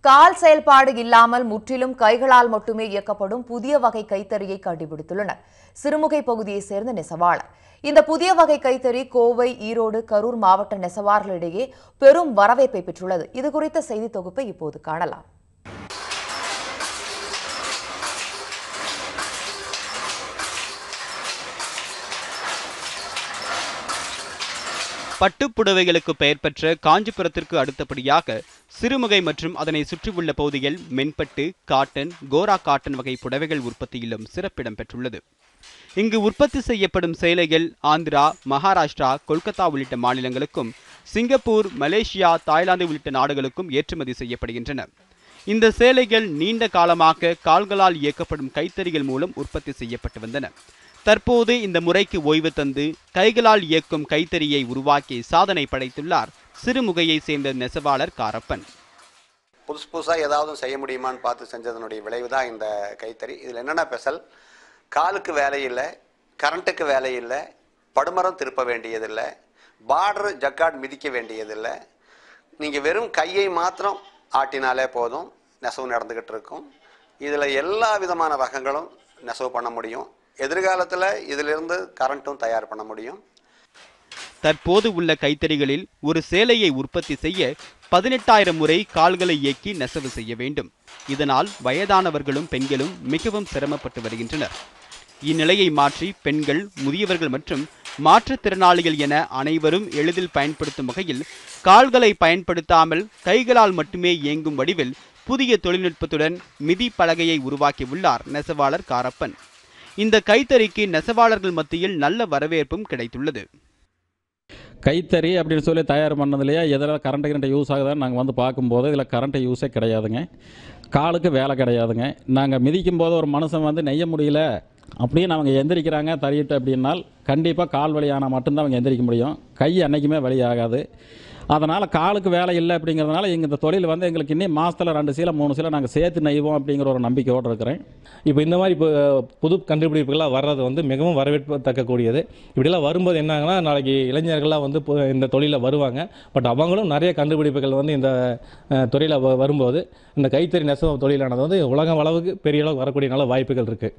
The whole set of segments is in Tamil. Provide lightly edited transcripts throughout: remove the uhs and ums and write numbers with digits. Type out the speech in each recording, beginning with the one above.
கால் செயல்பாடு இல்லாமல் முற்றிலும் கைகளால் மட்டுமே இயக்கப்படும் புதிய வகை கைத்தறியை கண்டுபிடித்துள்ளனர் சிறுமுகை பகுதியைச் சேர்ந்த நெசவாளர். இந்த புதிய வகை கைத்தறி கோவை, ஈரோடு, கரூர் மாவட்ட நெசவாளர்களிடையே பெரும் வரவேற்பை பெற்றுள்ளது. இதுகுறித்த செய்தி தொகுப்பை இப்போது காணலாம். பட்டுப்புடவைகளுக்கு பெயர் பெற்ற காஞ்சிபுரத்திற்கு அடுத்தபடியாக சிறுமுகை மற்றும் அதனை சுற்றியுள்ள பகுதியில் மென்பட்டு, காட்டன், கோரா காட்டன் வகை புடவைகள் உற்பத்தியிலும் சிறப்பிடம் பெற்றுள்ளது. இங்கு உற்பத்தி செய்யப்படும் சேலைகள் ஆந்திரா, மகாராஷ்டிரா, கொல்கத்தா உள்ளிட்ட மாநிலங்களுக்கும், சிங்கப்பூர், மலேசியா, தாய்லாந்து உள்ளிட்ட நாடுகளுக்கும் ஏற்றுமதி செய்யப்படுகின்றன. இந்த சேலைகள் நீண்ட காலமாக கால்களால் இயக்கப்படும் கைத்தறிகள் மூலம் உற்பத்தி செய்யப்பட்டு வந்தன. தற்போது இந்த முறைக்கு ஓய்வு தந்து கைகளால் இயக்கும் கைத்தறியை உருவாக்கி சாதனை படைத்துள்ளார் சிறுமுகையை சேர்ந்த நெசவாளர் காரப்பன். புதுசாக ஏதாவது செய்ய முடியுமான்னு பார்த்து செஞ்சதனுடைய விளைவு தான் இந்த கைத்தறி. இதில் என்னென்ன ஸ்பெஷல், காலுக்கு வேலை இல்லை, கரண்ட்டுக்கு வேலை இல்லை, படுமரம் திருப்ப வேண்டியதில்லை, பார்டர் ஜக்காட் மிதிக்க வேண்டியதில்லை. நீங்கள் வெறும் கையை மாத்திரம் ஆட்டினாலே போதும், நெசவு நடந்துக்கிட்டு இருக்கும். இதில் எல்லா விதமான ரகங்களும் நெசவு பண்ண முடியும். எதிர்காலத்தில் இதிலிருந்து கரண்ட்டும் தயார் பண்ண முடியும். தற்போது உள்ள கைத்தறிகளில் ஒரு சேலையை உற்பத்தி செய்ய 18,000 முறை கால்களை இயக்கி நெசவு செய்ய வேண்டும். இதனால் வயதானவர்களும் பெண்களும் மிகவும் சிரமப்பட்டு வருகின்றனர். இந்நிலையை மாற்றி பெண்கள், முதியவர்கள் மற்றும் மாற்றுத்திறனாளிகள் என அனைவரும் எளிதில் பயன்படுத்தும் வகையில் கால்களை பயன்படுத்தாமல் கைகளால் மட்டுமே இயங்கும் வடிவில் புதிய தொழில்நுட்பத்துடன் மிதி பலகையை உருவாக்கியுள்ளார் நெசவாளர் காரப்பன். இந்த கைத்தறிக்கு நெசவாளர்கள் மத்தியில் நல்ல வரவேற்பும் கிடைத்துள்ளது. கைத்தறி அப்படின்னு சொல்லி தயார் பண்ணதுலையே எதெல்லாம் கரண்ட்டு யூஸ் ஆகுதான்னு நாங்கள் பார்க்கும்போது இதில் கரண்ட்டு யூஸே கிடையாதுங்க. காலுக்கு வேலை கிடையாதுங்க. நாங்கள் மிதிக்கும் போது ஒரு மனுஷன் நெய்ய முடியல அப்படியே அவங்க எந்திரிக்கிறாங்க தறியிட்டு அப்படின்னால் கண்டிப்பாக கால் வலியானால் மட்டும்தான் அவங்க எந்திரிக்க முடியும். கை அன்னைக்குமே வலி ஆகாது. அதனால் காலுக்கு வேலை இல்லை அப்படிங்கிறதுனால இந்த தொழில் எங்களுக்கு இன்னும் மாதத்தில் 2 சீலை 3 சீலை நாங்கள் சேர்த்து நெய்வோம் அப்படிங்கிற ஒரு நம்பிக்கையோடு இருக்கிறேன். இப்போ இந்த மாதிரி புது கண்டுபிடிப்புகள்லாம் வர்றது மிகவும் வரவேற்கத்தக்கக்கூடியது. இப்படிலாம் வரும்போது என்னாங்கன்னா நாளைக்கு இளைஞர்கள்லாம் இந்த தொழிலில் வருவாங்க. பட் அவங்களும் நிறைய கண்டுபிடிப்புகள் இந்த தொழிலில் வரும்போது இந்த கைத்தறி நெசவு தொழிலானது உலகம் அளவுக்கு பெரிய அளவுக்கு வரக்கூடிய நல்ல வாய்ப்புகள் இருக்குது.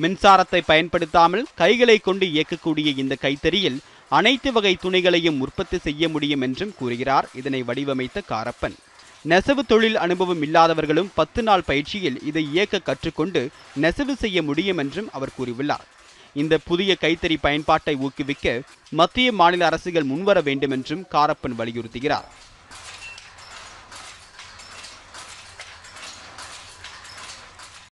மின்சாரத்தை பயன்படுத்தாமல் கைகளை கொண்டு இயக்கக்கூடிய இந்த கைத்தறியில் அனைத்து வகை துணிகளையும் உற்பத்தி செய்ய முடியும் என்றும் கூறுகிறார் இதனை வடிவமைத்த காரப்பன். நெசவு தொழில் அனுபவம் இல்லாதவர்களும் 10 நாள் பயிற்சியில் இதை இயக்க கற்றுக்கொண்டு நெசவு செய்ய முடியும் என்றும் அவர் கூறியுள்ளார். இந்த புதிய கைத்தறி பயன்பாட்டை ஊக்குவிக்க மத்திய, மாநில அரசுகள் முன்வர வேண்டும் என்றும் காரப்பன் வலியுறுத்துகிறார்.